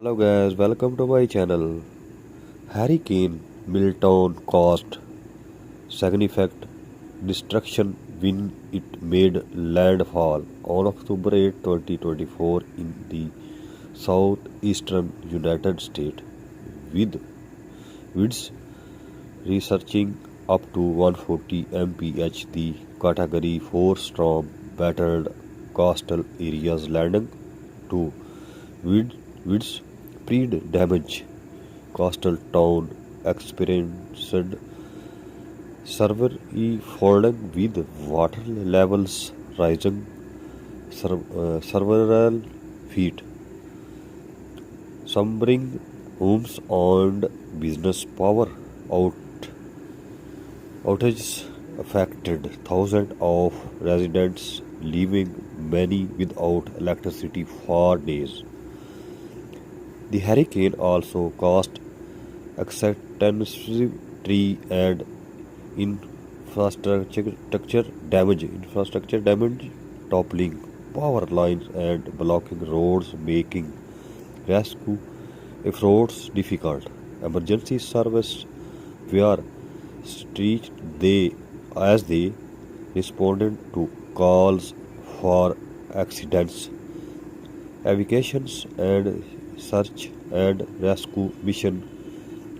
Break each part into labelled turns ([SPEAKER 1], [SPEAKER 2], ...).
[SPEAKER 1] Hello guys, welcome to my channel. Hurricane Milton caused significant destruction when it made landfall on October 8, 2024 in the southeastern United States, with winds reaching up to 140 mph. The Category 4 storm battered coastal areas, landing to winds spread damage. Coastal town experienced severe flooding with water levels rising several feet. Slumbering homes and business power outages affected thousands of residents, leaving many without electricity for days. The hurricane also caused extensive tree and infrastructure damage, toppling power lines and blocking roads, making rescue efforts difficult. Emergency services were stretched as they responded to calls for accidents, evacuations, and search and rescue mission.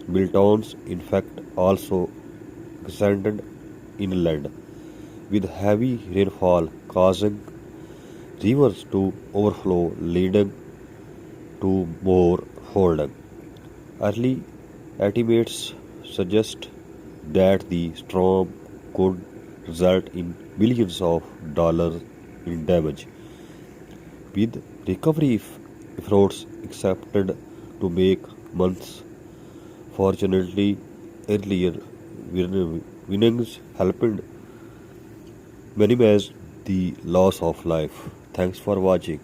[SPEAKER 1] Milton's in fact also extended inland, with heavy rainfall causing rivers to overflow, leading to more flooding. Early estimates suggest that the storm could result in billions of dollars in damage, with recovery efforts expected to make months. Fortunately, earlier winnings helped minimize the loss of life. Thanks for watching.